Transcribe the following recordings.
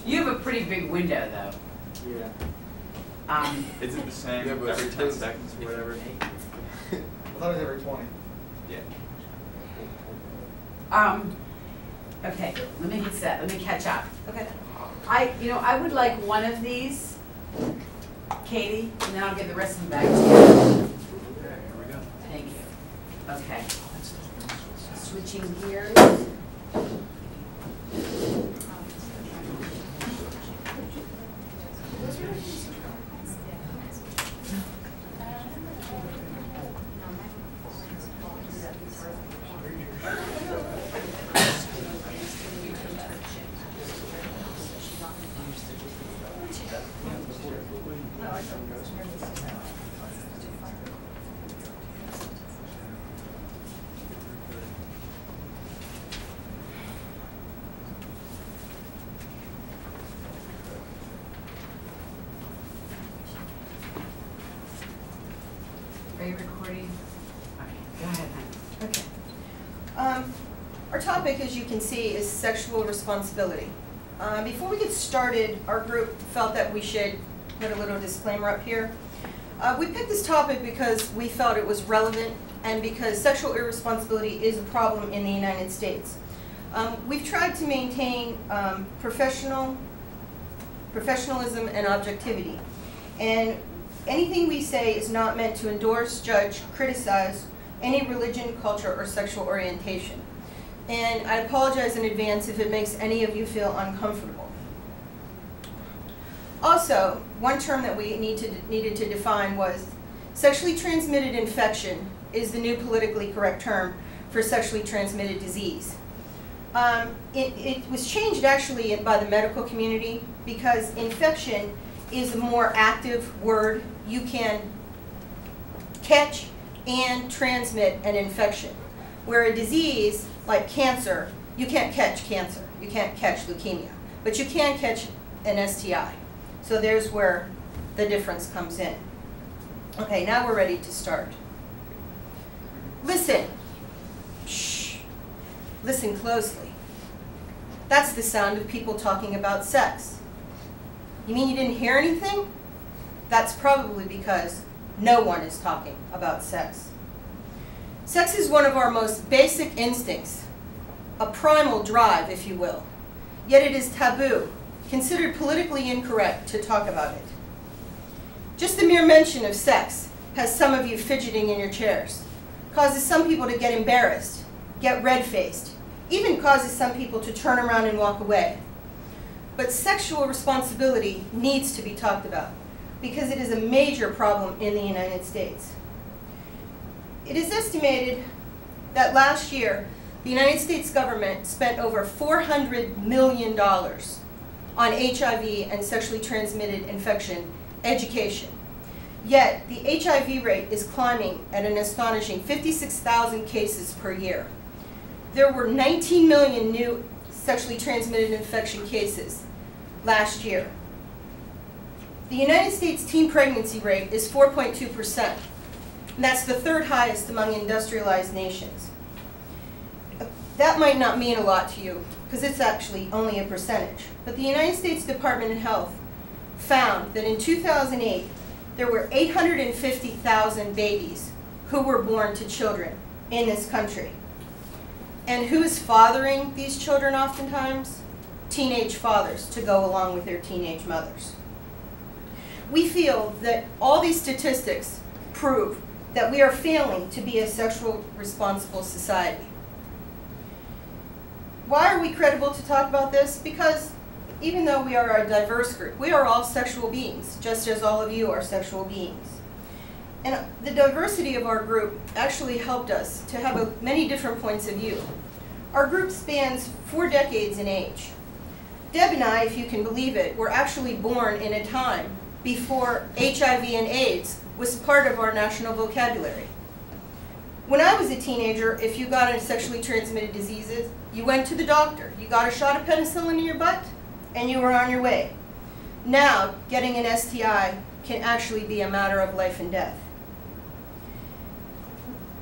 You have a pretty big window, though. Yeah. Is it the same every 10 seconds or whatever? I thought it was every 20. Yeah. Okay, let me get set, let me catch up. Okay. I would like one of these, Katie, and then I'll give the rest of them back to you. Here we go. Thank you. Okay. Switching gears. Are you recording? Okay, go ahead, honey. Okay. Our topic, as you can see, is sexual responsibility. Before we get started, our group felt that we should put a little disclaimer up here. We picked this topic because we felt it was relevant and because sexual irresponsibility is a problem in the United States. We've tried to maintain professionalism and objectivity. And anything we say is not meant to endorse, judge, criticize any religion, culture, or sexual orientation. And I apologize in advance if it makes any of you feel uncomfortable. Also, one term that we needed to define was sexually transmitted infection is the new politically correct term for sexually transmitted disease. It was changed actually by the medical community because infection is a more active word. You can catch and transmit an infection. Where a disease like cancer, you can't catch cancer. You can't catch leukemia. But you can catch an STI. So there's where the difference comes in. Okay, now we're ready to start. Listen. Shh. Listen closely. That's the sound of people talking about sex. You mean you didn't hear anything? That's probably because no one is talking about sex. Sex is one of our most basic instincts, a primal drive, if you will. Yet it is taboo, considered politically incorrect to talk about it. Just the mere mention of sex has some of you fidgeting in your chairs, causes some people to get embarrassed, get red-faced, even causes some people to turn around and walk away. But sexual responsibility needs to be talked about because it is a major problem in the United States. It is estimated that last year, the United States government spent over $400 million on HIV and sexually transmitted infection education. Yet, the HIV rate is climbing at an astonishing 56,000 cases per year. There were 19 million new sexually transmitted infection cases last year. The United States teen pregnancy rate is 4.2%. And that's the third highest among industrialized nations. That might not mean a lot to you, because it's actually only a percentage. But the United States Department of Health found that in 2008, there were 850,000 babies who were born to children in this country. And who is fathering these children oftentimes? Teenage fathers to go along with their teenage mothers. We feel that all these statistics prove that we are failing to be a sexual responsible society. Why are we credible to talk about this? Because even though we are a diverse group, we are all sexual beings, just as all of you are sexual beings. And the diversity of our group actually helped us to have many different points of view. Our group spans 4 decades in age. Deb and I, if you can believe it, were actually born in a time before HIV and AIDS was part of our national vocabulary. When I was a teenager, if you got a sexually transmitted diseases, you went to the doctor. You got a shot of penicillin in your butt, and you were on your way. Now, getting an STI can actually be a matter of life and death.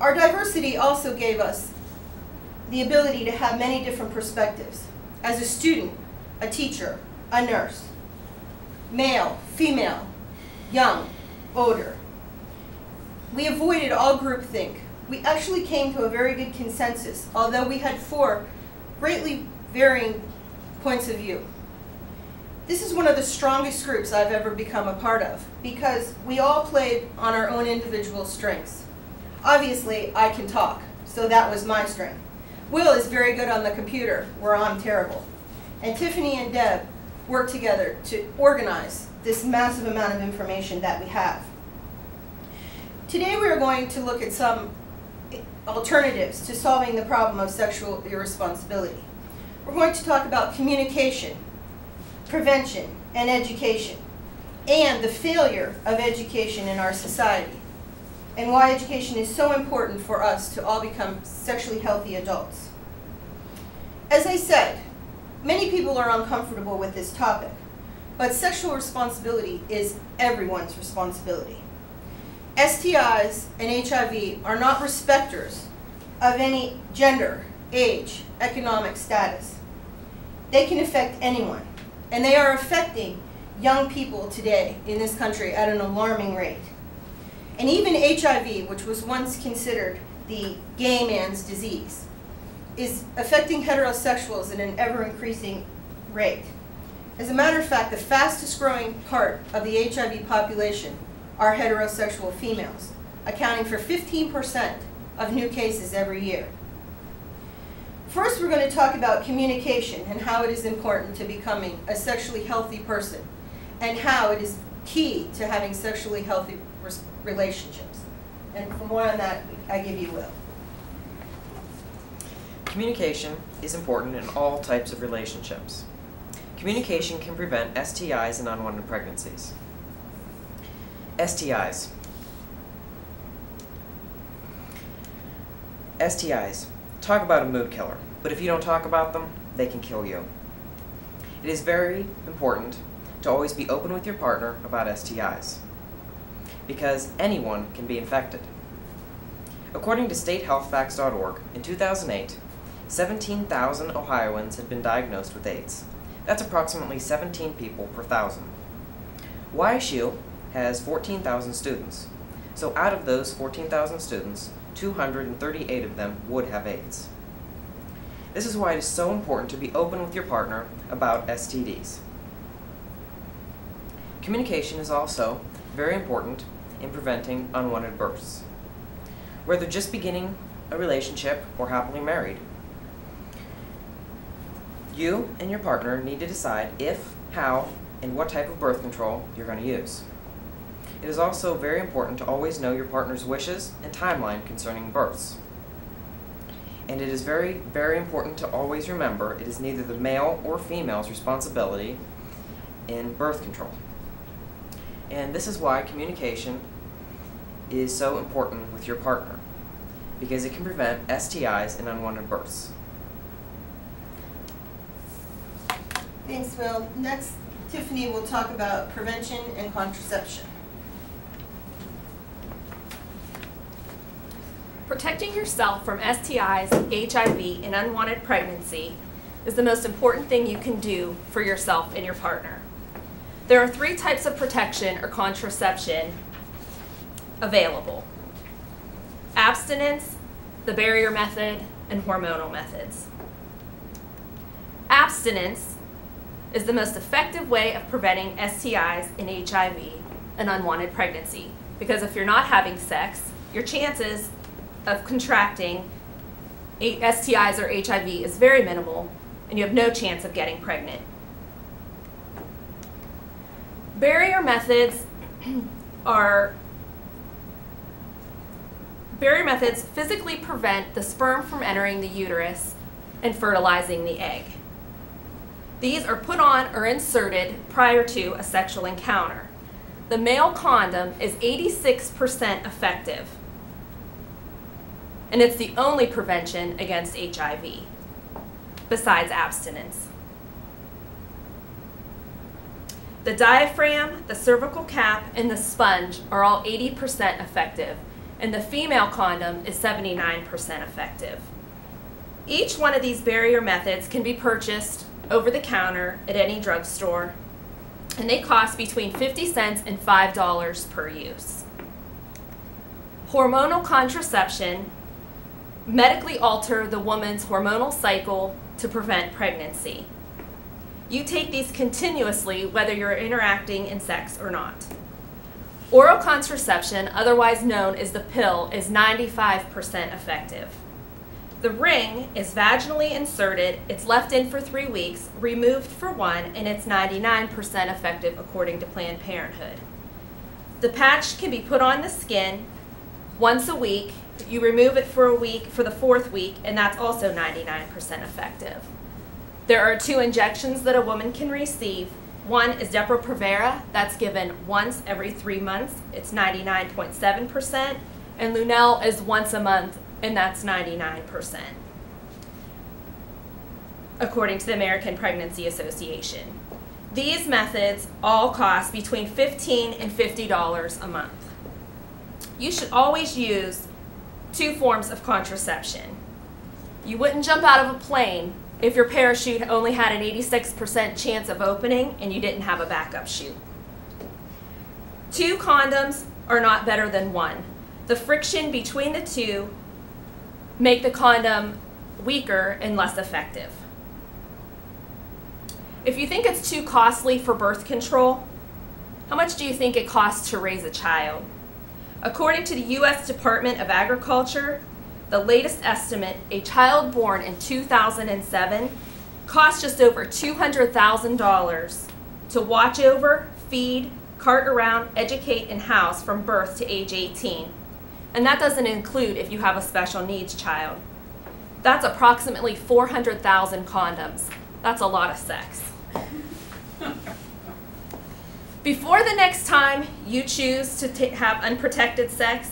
Our diversity also gave us the ability to have many different perspectives. As a student, a teacher, a nurse, male, female, young, older. We avoided all groupthink. We actually came to a very good consensus, although we had 4 greatly varying points of view. This is one of the strongest groups I've ever become a part of because we all played on our own individual strengths. Obviously, I can talk, so that was my strength. Will is very good on the computer, where I'm terrible. And Tiffany and Deb worked together to organize this massive amount of information that we have. Today we are going to look at some alternatives to solving the problem of sexual irresponsibility. We're going to talk about communication, prevention, and education, and the failure of education in our society, and why education is so important for us to all become sexually healthy adults. As I said, many people are uncomfortable with this topic, but sexual responsibility is everyone's responsibility. STIs and HIV are not respecters of any gender, age, economic status. They can affect anyone, and they are affecting young people today in this country at an alarming rate. And even HIV, which was once considered the gay man's disease, is affecting heterosexuals at an ever-increasing rate. As a matter of fact, the fastest growing part of the HIV population are heterosexual females, accounting for 15% of new cases every year. First, we're going to talk about communication and how it is important to becoming a sexually healthy person, and how it is key to having sexually healthy relationships. And for more on that, I give you Will. Communication is important in all types of relationships. Communication can prevent STIs and unwanted pregnancies. STIs. STIs. Talk about a mood killer, but if you don't talk about them, they can kill you. It is very important to always be open with your partner about STIs, because anyone can be infected. According to statehealthfacts.org, in 2008, 17,000 Ohioans had been diagnosed with AIDS. That's approximately 17 people per 1,000. YSU has 14,000 students, so out of those 14,000 students, 238 of them would have AIDS. This is why it is so important to be open with your partner about STDs. Communication is also very important in preventing unwanted births. Whether just beginning a relationship or happily married, you and your partner need to decide if, how, and what type of birth control you're going to use. It is also very important to always know your partner's wishes and timeline concerning births. And it is very, very important to always remember it is neither the male or female's responsibility in birth control. And this is why communication is so important with your partner, because it can prevent STIs and unwanted births. Thanks, Will. Next, Tiffany will talk about prevention and contraception. Protecting yourself from STIs, HIV, and unwanted pregnancy is the most important thing you can do for yourself and your partner. There are 3 types of protection or contraception available: abstinence, the barrier method, and hormonal methods. Abstinence is the most effective way of preventing STIs and HIV and unwanted pregnancy, because if you're not having sex, your chances of contracting STIs or HIV is very minimal, and you have no chance of getting pregnant. Barrier methods physically prevent the sperm from entering the uterus and fertilizing the egg. These are put on or inserted prior to a sexual encounter. The male condom is 86% effective, and it's the only prevention against HIV, besides abstinence. The diaphragm, the cervical cap, and the sponge are all 80% effective, and the female condom is 79% effective. Each one of these barrier methods can be purchased over the counter at any drugstore, and they cost between 50 cents and $5 per use. Hormonal contraception medically alter the woman's hormonal cycle to prevent pregnancy. You take these continuously whether you're interacting in sex or not. Oral contraception, otherwise known as the pill, is 95% effective. The ring is vaginally inserted, it's left in for 3 weeks, removed for 1, and it's 99% effective according to Planned Parenthood. The patch can be put on the skin once a week. You remove it for a week, for the 4th week, and that's also 99% effective. There are 2 injections that a woman can receive. One is Depo-Provera, that's given once every 3 months, it's 99.7%, and Lunel is once a month, and that's 99%, according to the American Pregnancy Association. These methods all cost between $15 and $50 a month. You should always use 2 forms of contraception. You wouldn't jump out of a plane if your parachute only had an 86% chance of opening and you didn't have a backup chute. 2 condoms are not better than 1. The friction between the 2 make the condom weaker and less effective. If you think it's too costly for birth control, how much do you think it costs to raise a child? According to the U.S. Department of Agriculture, the latest estimate, a child born in 2007 cost just over $200,000 to watch over, feed, cart around, educate, and house from birth to age 18. And that doesn't include if you have a special needs child. That's approximately 400,000 condoms. That's a lot of sex. Before the next time you choose to have unprotected sex,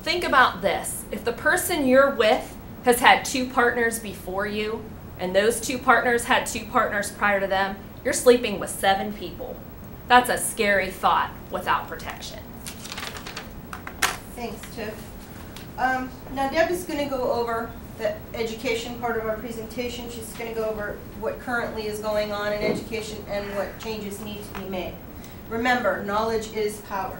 think about this. If the person you're with has had 2 partners before you, and those 2 partners had 2 partners prior to them, you're sleeping with 7 people. That's a scary thought without protection. Thanks, Tiff. Now Deb is going to go over the education part of our presentation. She's going to go over what currently is going on in education and what changes need to be made. Remember, knowledge is power.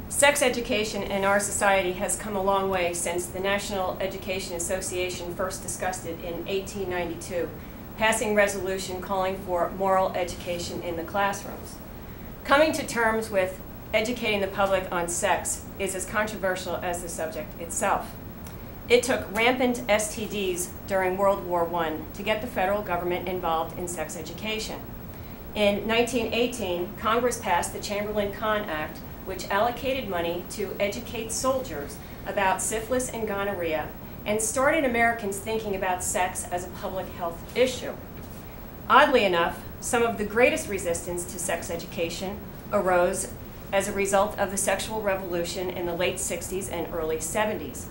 Sex education in our society has come a long way since the National Education Association first discussed it in 1892, passing resolution calling for moral education in the classrooms. Coming to terms with educating the public on sex is as controversial as the subject itself. It took rampant STDs during World War I to get the federal government involved in sex education. In 1918, Congress passed the Chamberlain-Cahn Act, which allocated money to educate soldiers about syphilis and gonorrhea and started Americans thinking about sex as a public health issue. Oddly enough, some of the greatest resistance to sex education arose as a result of the sexual revolution in the late 60s and early 70s.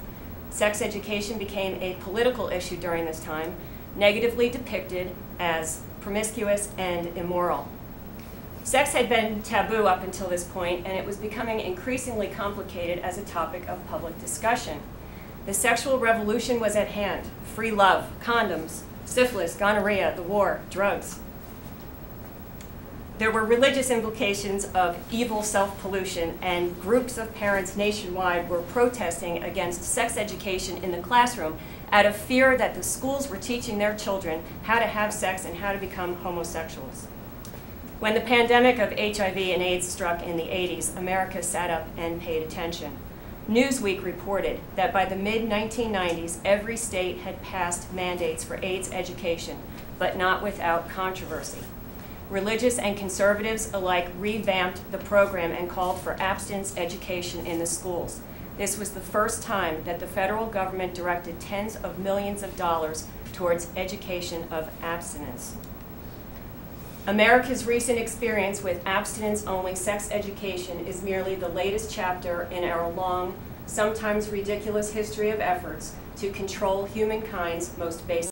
Sex education became a political issue during this time, negatively depicted as promiscuous and immoral. Sex had been taboo up until this point, and it was becoming increasingly complicated as a topic of public discussion. The sexual revolution was at hand: free love, condoms, syphilis, gonorrhea, the war, drugs. There were religious implications of evil self-pollution, and groups of parents nationwide were protesting against sex education in the classroom out of fear that the schools were teaching their children how to have sex and how to become homosexuals. When the pandemic of HIV and AIDS struck in the 80s, America sat up and paid attention. Newsweek reported that by the mid-1990s, every state had passed mandates for AIDS education, but not without controversy. Religious and conservatives alike revamped the program and called for abstinence education in the schools. This was the first time that the federal government directed tens of millions of dollars towards education of abstinence. America's recent experience with abstinence-only sex education is merely the latest chapter in our long, sometimes ridiculous history of efforts to control humankind's most basic